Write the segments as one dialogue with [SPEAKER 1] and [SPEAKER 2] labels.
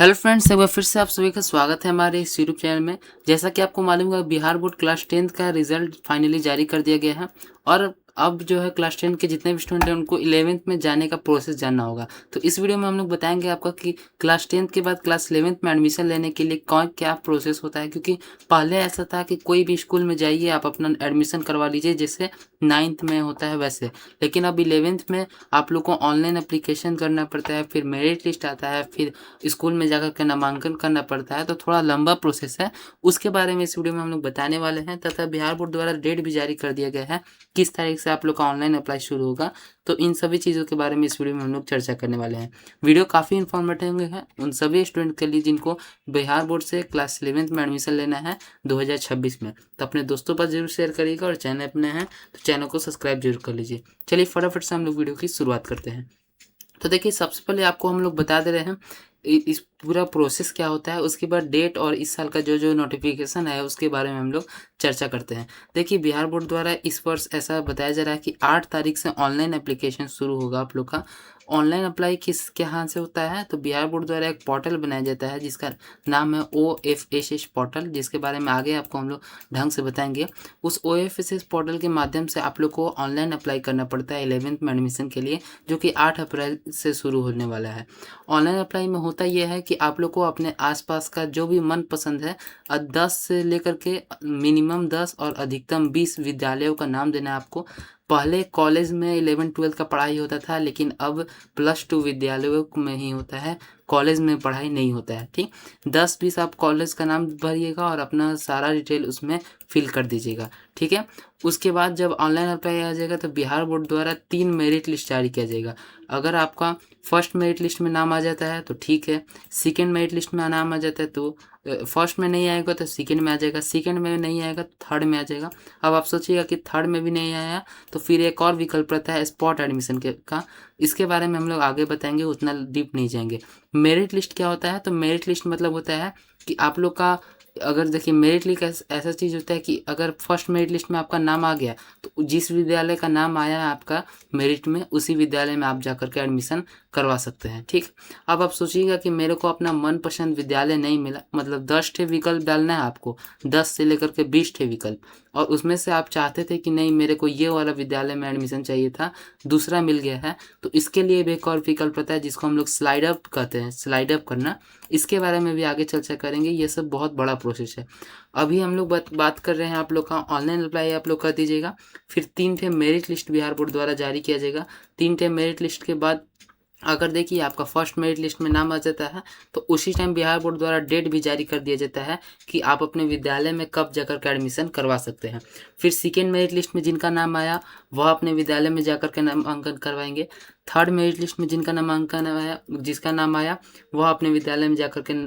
[SPEAKER 1] Hello friends, एक बार फिर से आप सभी का स्वागत है हमारे इस यूट्यूब चैनल में। जैसा कि आपको मालूम है, बिहार बोर्ड क्लास 10th का रिजल्ट फाइनली जारी कर दिया गया है और अब जो है क्लास 10 के जितने भी स्टूडेंट हैं उनको 11th में जाने का प्रोसेस जानना होगा। तो इस वीडियो में हम लोग बताएंगे आपको कि क्लास 10th के बाद क्लास 11th में एडमिशन लेने के लिए कौन क्या प्रोसेस होता है। क्योंकि पहले ऐसा था कि कोई भी स्कूल में जाइए, आप अपना एडमिशन करवा लीजिए जैसे 9th में होता है वैसे। लेकिन अब 11th में आप लोग को ऑनलाइन अप्लीकेशन करना पड़ता है, फिर मेरिट लिस्ट आता है, फिर स्कूल में जाकर के नामांकन करना पड़ता है। तो थोड़ा लंबा प्रोसेस है, उसके बारे में इस वीडियो में हम लोग बताने वाले हैं। तथा बिहार बोर्ड द्वारा डेट भी जारी कर दिया गया है किस तारीख से आप लोग का ऑनलाइन अप्लाई शुरू होगा। तो इन सभी चीज़ों के बारे में इस वीडियो में हम लोग चर्चा करने वाले हैं। वीडियो काफ़ी इन्फॉर्मेटिव है उन सभी स्टूडेंट के लिए जिनको बिहार बोर्ड से क्लास 11th में एडमिशन लेना है 2026 में। तो अपने दोस्तों पर जरूर शेयर करिएगा और चैनल अपने हैं तो चैनल को सब्सक्राइब जरूर कर लीजिए। चलिए फटाफट से हम लोग वीडियो की शुरुआत करते हैं। तो देखिए, सबसे पहले आपको हम लोग बता दे रहे हैं इस पूरा प्रोसेस क्या होता है। उसके बाद डेट और इस साल का जो जो नोटिफिकेशन है उसके बारे में हम लोग चर्चा करते हैं। देखिए, बिहार बोर्ड द्वारा इस वर्ष ऐसा बताया जा रहा है कि 8 तारीख से ऑनलाइन एप्लीकेशन शुरू होगा आप लोग का। ऑनलाइन अप्लाई किसके हाथ से होता है, तो बिहार बोर्ड द्वारा एक पोर्टल बनाया जाता है जिसका नाम है OFSS पोर्टल, जिसके बारे में आगे आपको हम लोग ढंग से बताएंगे। उस OFSS पोर्टल के माध्यम से आप लोग को ऑनलाइन अप्लाई करना पड़ता है 11th में एडमिशन के लिए, जो कि 8 अप्रैल से शुरू होने वाला है। ऑनलाइन अप्लाई में होता यह है कि आप लोग को अपने आसपास का जो भी मनपसंद है 10 से लेकर के मिनिमम 10 और अधिकतम 20 विद्यालयों का नाम देना है आपको। पहले कॉलेज में 11-12 का पढ़ाई होता था, लेकिन अब +2 विद्यालयों में ही होता है, कॉलेज में पढ़ाई नहीं होता है। ठीक, 10-20 आप कॉलेज का नाम भरिएगा और अपना सारा डिटेल उसमें फिल कर दीजिएगा। ठीक है, उसके बाद जब ऑनलाइन अप्लाई आ जाएगा तो बिहार बोर्ड द्वारा 3 मेरिट लिस्ट जारी किया जाएगा। अगर आपका फर्स्ट मेरिट लिस्ट में नाम आ जाता है तो ठीक है, सेकंड मेरिट लिस्ट में नाम आ जाता है तो फर्स्ट में नहीं आएगा तो सेकंड में आ जाएगा, सेकंड में नहीं आएगा तो थर्ड में आ जाएगा। अब आप सोचिएगा कि थर्ड में भी नहीं आया तो फिर एक और विकल्प रहता है स्पॉट एडमिशन के का। इसके बारे में हम लोग आगे बताएंगे, उतना डीप नहीं जाएंगे। मेरिट लिस्ट क्या होता है, तो मेरिट लिस्ट मतलब होता है कि आप लोग का, अगर देखिए मेरिट लिस्ट ऐसा चीज़ होता है कि अगर फर्स्ट मेरिट लिस्ट में आपका नाम आ गया तो जिस विद्यालय का नाम आया है आपका मेरिट में, उसी विद्यालय में आप जाकर के एडमिशन करवा सकते हैं। ठीक, अब आप सोचिएगा कि मेरे को अपना मनपसंद विद्यालय नहीं मिला, मतलब 10 ठे विकल्प डालना है आपको, 10 से लेकर के 20 ठे विकल्प, और उसमें से आप चाहते थे कि नहीं मेरे को ये वाला विद्यालय में एडमिशन चाहिए था, दूसरा मिल गया है, तो इसके लिए भी एक और विकल्प रहता है जिसको हम लोग स्लाइड अप कहते हैं, स्लाइड अप करना। इसके बारे में भी आगे चर्चा करेंगे, ये सब बहुत बड़ा प्रोसेस है। अभी हम लोग बात कर रहे हैं आप लोग का ऑनलाइन अप्लाई आप लोग कर दीजिएगा। फिर 3 ठे मेरिट लिस्ट बिहार बोर्ड द्वारा जारी किया जाएगा। 3 ठे मेरिट लिस्ट के बाद अगर देखिए आपका फर्स्ट मेरिट लिस्ट में नाम आ जाता है तो उसी टाइम बिहार बोर्ड द्वारा डेट भी जारी कर दिया जाता है कि आप अपने विद्यालय में कब जाकर के एडमिशन करवा सकते हैं। फिर सेकेंड मेरिट लिस्ट में जिनका नाम आया वह अपने विद्यालय में जाकर के नामांकन करवाएंगे। थर्ड मेरिट लिस्ट में जिनका नामांकन आया, जिसका नाम आया, वह अपने विद्यालय में जाकर के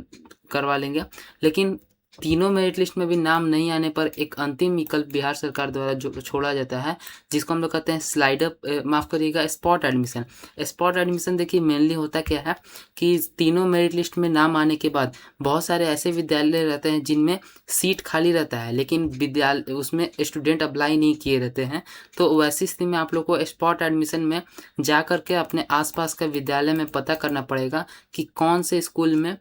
[SPEAKER 1] करवा लेंगे। लेकिन तीनों मेरिट लिस्ट में भी नाम नहीं आने पर एक अंतिम विकल्प बिहार सरकार द्वारा जो छोड़ा जाता है, जिसको हम लोग कहते हैं स्लाइड अप, माफ़ करिएगा, स्पॉट एडमिशन। स्पॉट एडमिशन देखिए मेनली होता क्या है कि तीनों मेरिट लिस्ट में नाम आने के बाद बहुत सारे ऐसे विद्यालय रहते हैं जिनमें सीट खाली रहता है लेकिन विद्यालय उसमें स्टूडेंट अप्लाई नहीं किए रहते हैं। तो वैसी स्थिति में आप लोग को स्पॉट एडमिशन में जा कर के अपने आसपास का विद्यालय में पता करना पड़ेगा कि कौन से स्कूल में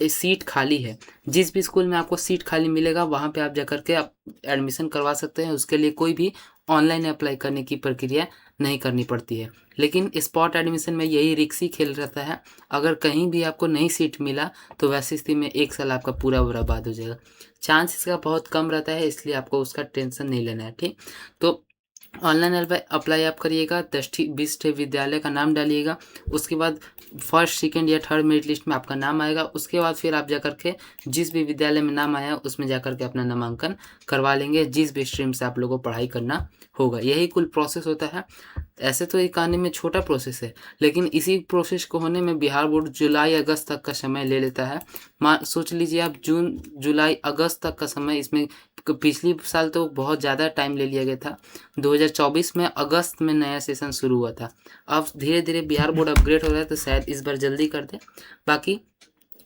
[SPEAKER 1] सीट खाली है। जिस भी स्कूल में आपको सीट खाली मिलेगा वहाँ पे आप जाकर के आप एडमिशन करवा सकते हैं। उसके लिए कोई भी ऑनलाइन अप्लाई करने की प्रक्रिया नहीं करनी पड़ती है। लेकिन स्पॉट एडमिशन में यही रिक्सी खेल रहता है, अगर कहीं भी आपको नई सीट मिला तो वैसी स्थिति में 1 साल आपका पूरा बर्बाद हो जाएगा। चांस इसका बहुत कम रहता है, इसलिए आपको उसका टेंशन नहीं लेना है। ठीक, तो ऑनलाइन अप्लाई आप करिएगा, 10-20 ठे विद्यालय का नाम डालिएगा। उसके बाद फर्स्ट सेकंड या थर्ड मेरिट लिस्ट में आपका नाम आएगा। उसके बाद फिर आप जाकर के जिस भी विद्यालय में नाम आया उसमें जाकर के अपना नामांकन करवा लेंगे, जिस भी स्ट्रीम से आप लोगों को पढ़ाई करना होगा। यही कुल प्रोसेस होता है। ऐसे तो ये कहने में छोटा प्रोसेस है, लेकिन इसी प्रोसेस को होने में बिहार बोर्ड जुलाई अगस्त तक का समय ले लेता है। सोच लीजिए आप, जून जुलाई अगस्त तक का समय इसमें, पिछली साल तो बहुत ज़्यादा टाइम ले लिया गया था। 2024 में अगस्त में नया सेशन शुरू हुआ था। अब धीरे धीरे बिहार बोर्ड अपग्रेड हो रहा है तो शायद इस बार जल्दी कर दे। बाकी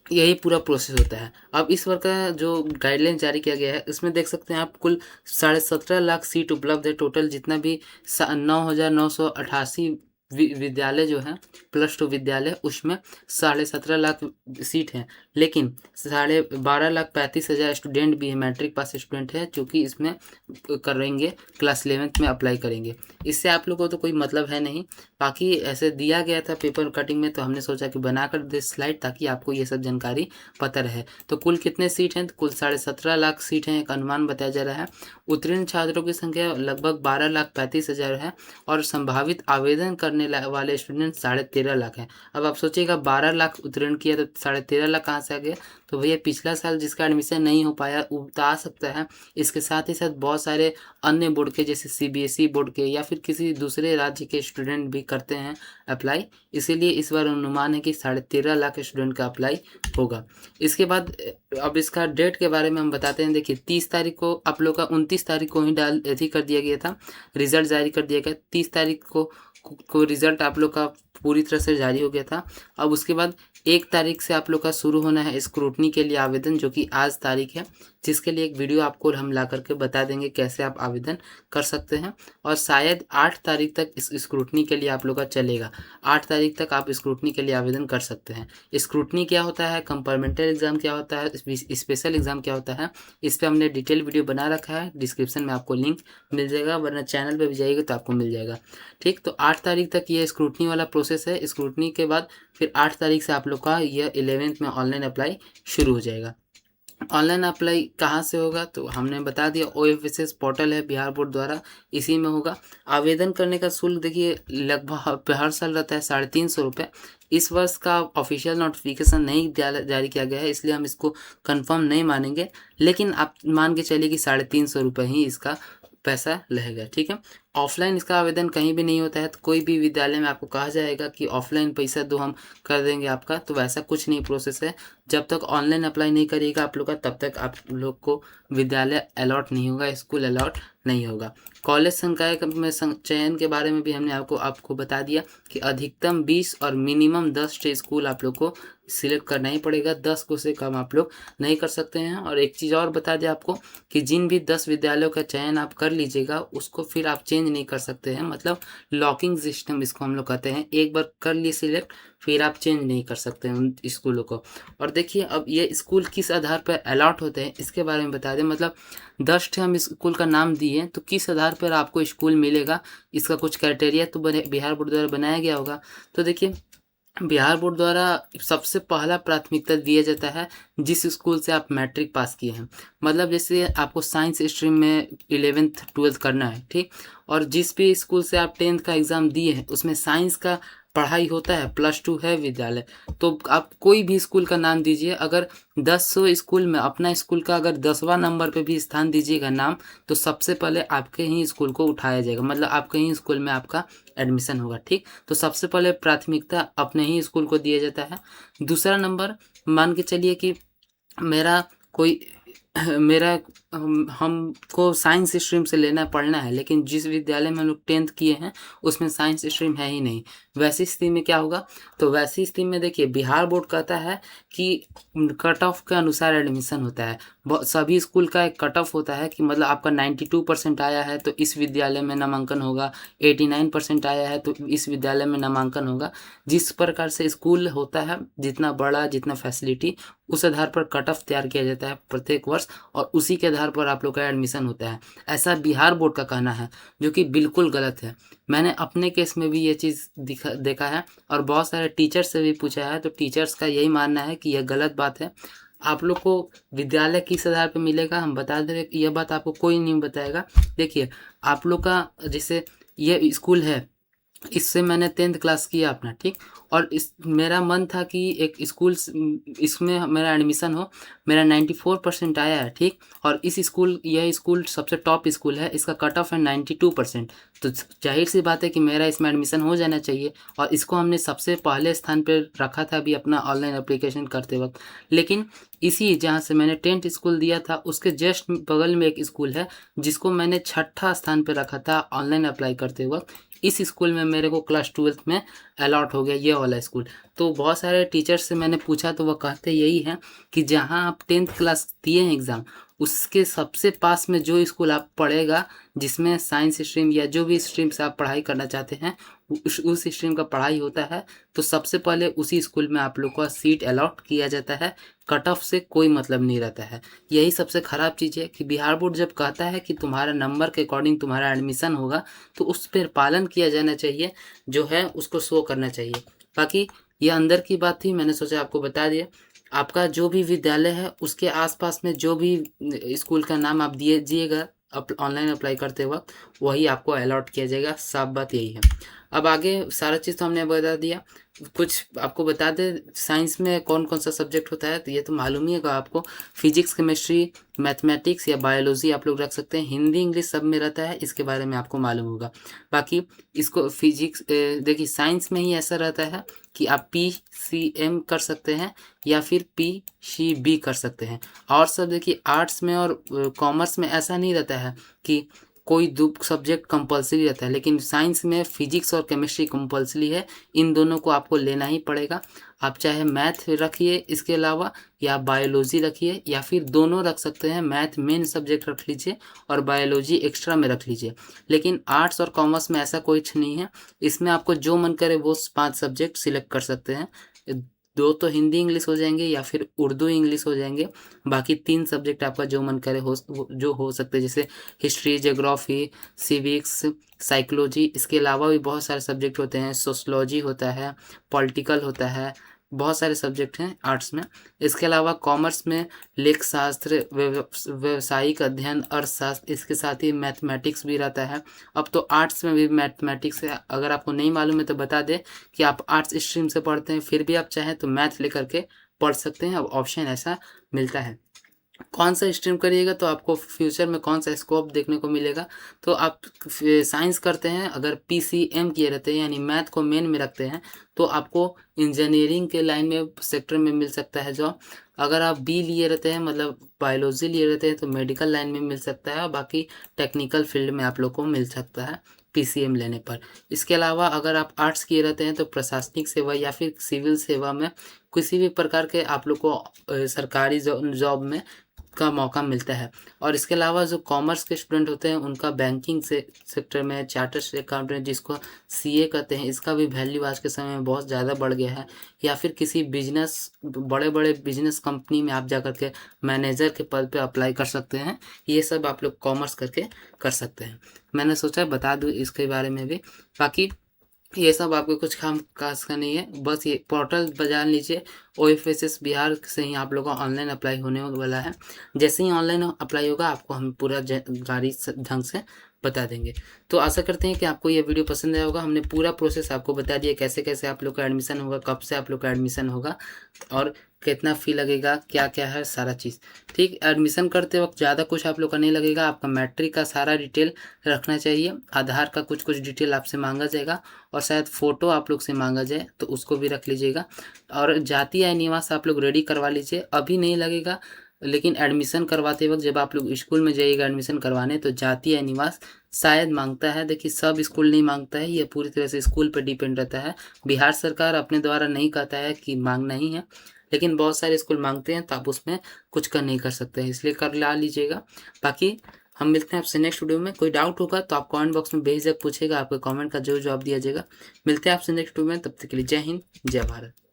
[SPEAKER 1] यही पूरा प्रोसेस होता है। अब इस बार का जो गाइडलाइन जारी किया गया है इसमें देख सकते हैं आप, कुल 17.5 लाख सीट उपलब्ध है टोटल, जितना भी 9,988 विद्यालय जो है +2 विद्यालय, उसमें 17.5 लाख सीट हैं, लेकिन 12,35,000 स्टूडेंट भी है, मैट्रिक पास स्टूडेंट है, जो कि इसमें करेंगे, क्लास 11th में अप्लाई करेंगे। इससे आप लोगों को तो कोई मतलब है नहीं। बाकी ऐसे दिया गया था पेपर कटिंग में, तो हमने सोचा कि बना कर दे स्लाइड, ताकि आपको ये सब जानकारी पता रहे। तो कुल कितने सीट हैं? तो कुल 17.5 लाख सीट हैं, एक अनुमान बताया जा रहा है। उत्तीर्ण छात्रों की संख्या लगभग 12,35,000 है, और संभावित आवेदन करने वाले स्टूडेंट 13.5 लाख हैं। अब आप सोचिएगा 12 लाख उत्तीर्ण किया तो 13.5 लाख कहाँ से आ गया? तो भैया पिछला साल जिसका एडमिशन नहीं हो पाया वो तो आ सकता है। इसके साथ ही साथ बहुत सारे अन्य बोर्ड के, जैसे CBSE बोर्ड के या फिर किसी दूसरे राज्य के स्टूडेंट भी करते हैं अप्लाई, इसीलिए इस बार अनुमान है कि 13.5 लाख स्टूडेंट का अप्लाई होगा। इसके बाद अब इसका डेट के बारे में हम बताते हैं। देखिए 30 तारीख को आप लोग का, 29 तारीख को ही कर दिया गया था, रिजल्ट जारी कर दिया गया। 30 तारीख को रिजल्ट आप लोग का पूरी तरह से जारी हो गया था। अब उसके बाद 1 तारीख से आप लोग का शुरू होना है स्क्रूटनी के लिए आवेदन, जो कि आज तारीख है, जिसके लिए एक वीडियो आपको हम ला करके बता देंगे कैसे आप आवेदन कर सकते हैं। और शायद 8 तारीख तक इस स्क्रूटनी के लिए आप लोग का चलेगा। 8 तारीख तक आप स्क्रूटनी के लिए आवेदन कर सकते हैं। स्क्रूटनी क्या होता है, कंपार्टमेंटल एग्जाम क्या होता है, स्पेशल एग्जाम क्या होता है, इस पर हमने डिटेल वीडियो बना रखा है, डिस्क्रिप्शन में आपको लिंक मिल जाएगा, वरना चैनल पर भी जाइएगा तो आपको मिल जाएगा। ठीक, तो 8 तारीख तक ये स्क्रूटनी वाला प्रोसेस है। स्क्रूटनी के बाद फिर 8 तारीख से आप लोग का यह 11th में ऑनलाइन अप्लाई शुरू हो जाएगा। ऑनलाइन अप्लाई कहाँ से होगा? तो हमने बता दिया, OFSS पोर्टल है बिहार बोर्ड द्वारा, इसी में होगा। आवेदन करने का शुल्क देखिए लगभग हर साल रहता है 350 रुपये। इस वर्ष का ऑफिशियल नोटिफिकेशन नहीं जारी किया गया है, इसलिए हम इसको कंफर्म नहीं मानेंगे, लेकिन आप मान के चलिए कि 350 रुपये ही इसका पैसा लगेगा। ठीक है, ऑफलाइन इसका आवेदन कहीं भी नहीं होता है। तो कोई भी विद्यालय में आपको कहा जाएगा कि ऑफलाइन पैसा दो, हम कर देंगे आपका, तो वैसा कुछ नहीं प्रोसेस है। जब तक ऑनलाइन अप्लाई नहीं करिएगा आप लोग का, तब तक आप लोग को विद्यालय अलॉट नहीं होगा, स्कूल अलॉट नहीं होगा। कॉलेज संकाय में चयन के बारे में भी हमने आपको बता दिया कि अधिकतम 20 और मिनिमम 10 स्कूल आप लोग को सिलेक्ट करना ही पड़ेगा। 10 को से कम आप लोग नहीं कर सकते हैं। और एक चीज़ और बता दें आपको कि जिन भी 10 विद्यालयों का चयन आप कर लीजिएगा, उसको फिर आप चेंज नहीं कर सकते हैं। मतलब लॉकिंग सिस्टम इसको हम लोग कहते हैं, एक बार कर लिए सिलेक्ट, फिर आप चेंज नहीं कर सकते हैं उन स्कूलों को। और देखिए अब ये स्कूल किस आधार पर अलॉट होते हैं इसके बारे में बता दें। मतलब 10 हम स्कूल का नाम दिए, तो किस आधार पर आपको स्कूल मिलेगा, इसका कुछ क्राइटेरिया तो बिहार बोर्ड द्वारा बनाया गया होगा। तो देखिए बिहार बोर्ड द्वारा सबसे पहला प्राथमिकता दिया जाता है जिस स्कूल से आप मैट्रिक पास किए हैं। मतलब जैसे आपको साइंस स्ट्रीम में 11th 12th करना है, ठीक, और जिस भी स्कूल से आप 10th का एग्ज़ाम दिए हैं उसमें साइंस का पढ़ाई होता है, +2 है विद्यालय, तो आप कोई भी स्कूल का नाम दीजिए। अगर 10 स्कूल में अपना स्कूल का अगर 10वां नंबर पे भी स्थान दीजिएगा नाम, तो सबसे पहले आपके ही स्कूल को उठाया जाएगा, मतलब आपके ही स्कूल में आपका एडमिशन होगा। ठीक, तो सबसे पहले प्राथमिकता अपने ही स्कूल को दिया जाता है। दूसरा नंबर, मान के चलिए कि मेरा कोई मेरा हमको साइंस स्ट्रीम से लेना पढ़ना है, लेकिन जिस विद्यालय में हम लोग 10th किए हैं उसमें साइंस स्ट्रीम है ही नहीं। वैसी स्थिति में क्या होगा? तो वैसी स्थिति में देखिए बिहार बोर्ड कहता है कि कट ऑफ के अनुसार एडमिशन होता है। सभी स्कूल का एक कट ऑफ होता है कि मतलब आपका 92% आया है तो इस विद्यालय में नामांकन होगा, 89% आया है तो इस विद्यालय में नामांकन होगा। जिस प्रकार से स्कूल होता है, जितना बड़ा, जितना फैसिलिटी, उस आधार पर कट ऑफ तैयार किया जाता है प्रत्येक वर्ष, और उसी के आधार पर आप लोग का एडमिशन होता है। ऐसा बिहार बोर्ड का कहना है, जो कि बिल्कुल गलत है। मैंने अपने केस में भी ये चीज़ देखा है, और बहुत सारे टीचर्स से भी पूछा है, तो टीचर्स का यही मानना है कि यह गलत बात है। आप लोग को विद्यालय किस आधार पर मिलेगा हम बता दे रहे, यह बात आपको कोई नहीं बताएगा। देखिए आप लोग का जैसे ये स्कूल है, इससे मैंने 10th क्लास किया अपना, ठीक, और इस मेरा मन था कि एक स्कूल इसमें मेरा एडमिशन हो। मेरा 94% आया है, ठीक, और यह स्कूल सबसे टॉप स्कूल है, इसका कट ऑफ है 92%। तो जाहिर सी बात है कि मेरा इसमें एडमिशन हो जाना चाहिए, और इसको हमने सबसे पहले स्थान पर रखा था अभी अपना ऑनलाइन एप्लीकेशन करते वक्त। लेकिन इसी जहाँ से मैंने 10th स्कूल दिया था उसके जस्ट बगल में एक स्कूल है जिसको मैंने 6ठा स्थान पर रखा था ऑनलाइन अप्लाई करते वक्त। इस स्कूल में मेरे को क्लास 12th में अलॉट हो गया ये वाला स्कूल। तो बहुत सारे टीचर्स से मैंने पूछा तो वह कहते यही हैं कि जहां आप 10th क्लास दिए हैं एग्ज़ाम, उसके सबसे पास में जो स्कूल आप पढ़ेगा, जिसमें साइंस स्ट्रीम या जो भी स्ट्रीम से आप पढ़ाई करना चाहते हैं उस स्ट्रीम का पढ़ाई होता है, तो सबसे पहले उसी स्कूल में आप लोग का सीट अलॉट किया जाता है। कट ऑफ से कोई मतलब नहीं रहता है। यही सबसे ख़राब चीज़ है कि बिहार बोर्ड जब कहता है कि तुम्हारा नंबर के अकॉर्डिंग तुम्हारा एडमिशन होगा, तो उस पर पालन किया जाना चाहिए, जो है उसको शो करना चाहिए। बाकी ये अंदर की बात थी, मैंने सोचा आपको बता दिया। आपका जो भी विद्यालय है उसके आसपास में जो भी स्कूल का नाम आप दीजिएगा ऑनलाइन अप्लाई करते वक्त, वही आपको अलॉट किया जाएगा। साफ बात यही है। अब आगे सारा चीज़ तो हमने बता दिया। कुछ आपको बता दें, साइंस में कौन कौन सा सब्जेक्ट होता है, तो ये तो मालूम ही होगा आपको। फिजिक्स, केमिस्ट्री, मैथमेटिक्स या बायोलॉजी आप लोग रख सकते हैं। हिंदी इंग्लिश सब में रहता है, इसके बारे में आपको मालूम होगा। बाकी इसको फिजिक्स देखिए, साइंस में ही ऐसा रहता है कि आप PCM कर सकते हैं या फिर PCB कर सकते हैं। और सब देखिए, आर्ट्स में और कॉमर्स में ऐसा नहीं रहता है कि कोई दो सब्जेक्ट कंपलसरी रहता है, लेकिन साइंस में फिजिक्स और केमिस्ट्री कंपलसरी है। इन दोनों को आपको लेना ही पड़ेगा। आप चाहे मैथ रखिए इसके अलावा, या बायोलॉजी रखिए, या फिर दोनों रख सकते हैं। मैथ मेन सब्जेक्ट रख लीजिए और बायोलॉजी एक्स्ट्रा में रख लीजिए। लेकिन आर्ट्स और कॉमर्स में ऐसा कुछ नहीं है। इसमें आपको जो मन करे वो 5 सब्जेक्ट सिलेक्ट कर सकते हैं। 2 तो हिंदी इंग्लिश हो जाएंगे या फिर उर्दू इंग्लिश हो जाएंगे। बाकी 3 सब्जेक्ट आपका जो मन करे जो हो सकते हैं, जैसे हिस्ट्री, ज्योग्राफी, सिविक्स, साइकोलॉजी। इसके अलावा भी बहुत सारे सब्जेक्ट होते हैं। सोशलॉजी होता है, पॉलिटिकल होता है, बहुत सारे सब्जेक्ट हैं आर्ट्स में। इसके अलावा कॉमर्स में लेख शास्त्र, व्यावसायिक अध्ययन, अर्थशास्त्र, इसके साथ ही मैथमेटिक्स भी रहता है। अब तो आर्ट्स में भी मैथमेटिक्स है। अगर आपको नहीं मालूम है तो बता दें कि आप आर्ट्स स्ट्रीम से पढ़ते हैं, फिर भी आप चाहें तो मैथ लेकर के पढ़ सकते हैं। अब ऑप्शन ऐसा मिलता है। कौन सा स्ट्रीम करिएगा तो आपको फ्यूचर में कौन सा स्कोप देखने को मिलेगा। तो आप साइंस करते हैं, अगर PCM किए रहते हैं यानी मैथ को मेन में रखते हैं, तो आपको इंजीनियरिंग के लाइन में सेक्टर में मिल सकता है जॉब। अगर आप B लिए रहते हैं, मतलब बायोलॉजी लिए रहते हैं, तो मेडिकल लाइन में मिल सकता है। बाकी टेक्निकल फील्ड में आप लोग को मिल सकता है PCM लेने पर। इसके अलावा अगर आप आर्ट्स किए रहते हैं तो प्रशासनिक सेवा या फिर सिविल सेवा में किसी भी प्रकार के आप लोग को सरकारी जॉब में का मौका मिलता है। और इसके अलावा जो कॉमर्स के स्टूडेंट होते हैं उनका बैंकिंग से सेक्टर में चार्टर्ड अकाउंटेंट, जिसको CA कहते हैं, इसका भी वैल्यू आज के समय में बहुत ज़्यादा बढ़ गया है। या फिर किसी बिजनेस, बड़े बड़े बिजनेस कंपनी में आप जाकर के मैनेजर के पद पे अप्लाई कर सकते हैं। ये सब आप लोग कॉमर्स करके कर सकते हैं। मैंने सोचा बता दूँ इसके बारे में भी। बाकी ये सब आपको कुछ काम काज का नहीं है, बस ये पोर्टल बजा लीजिए। OFSS बिहार से ही आप लोगों का ऑनलाइन अप्लाई होने वाला है। जैसे ही ऑनलाइन अप्लाई होगा आपको हम पूरा जानकारी ढंग से बता देंगे। तो आशा करते हैं कि आपको ये वीडियो पसंद आया होगा। हमने पूरा प्रोसेस आपको बता दिया, कैसे कैसे आप लोग का एडमिशन होगा, कब से आप लोग का एडमिशन होगा और कितना फ़ी लगेगा, क्या क्या है सारा चीज़। ठीक, एडमिशन करते वक्त ज़्यादा कुछ आप लोग का नहीं लगेगा। आपका मैट्रिक का सारा डिटेल रखना चाहिए, आधार का कुछ कुछ डिटेल आपसे मांगा जाएगा, और शायद फ़ोटो आप लोग से मांगा जाए तो उसको भी रख लीजिएगा। और जाति या निवास आप लोग रेडी करवा लीजिए, अभी नहीं लगेगा। लेकिन एडमिशन करवाते वक्त जब आप लोग स्कूल में जाइएगा एडमिशन करवाने, तो जाति या निवास शायद मांगता है। देखिए, सब स्कूल नहीं मांगता है, ये पूरी तरह से स्कूल पर डिपेंड रहता है। बिहार सरकार अपने द्वारा नहीं कहता है कि मांगना ही है, लेकिन बहुत सारे स्कूल मांगते हैं, तो आप उसमें कुछ कर नहीं कर सकते हैं, इसलिए कर ला लीजिएगा। बाकी हम मिलते हैं आपसे नेक्स्ट वीडियो में। कोई डाउट होगा तो आप कमेंट बॉक्स में बेझिझक पूछेगा, आपके कमेंट का जो जवाब दिया जाएगा। मिलते हैं आपसे नेक्स्ट वीडियो में, तब तक के लिए जय हिंद, जय भारत।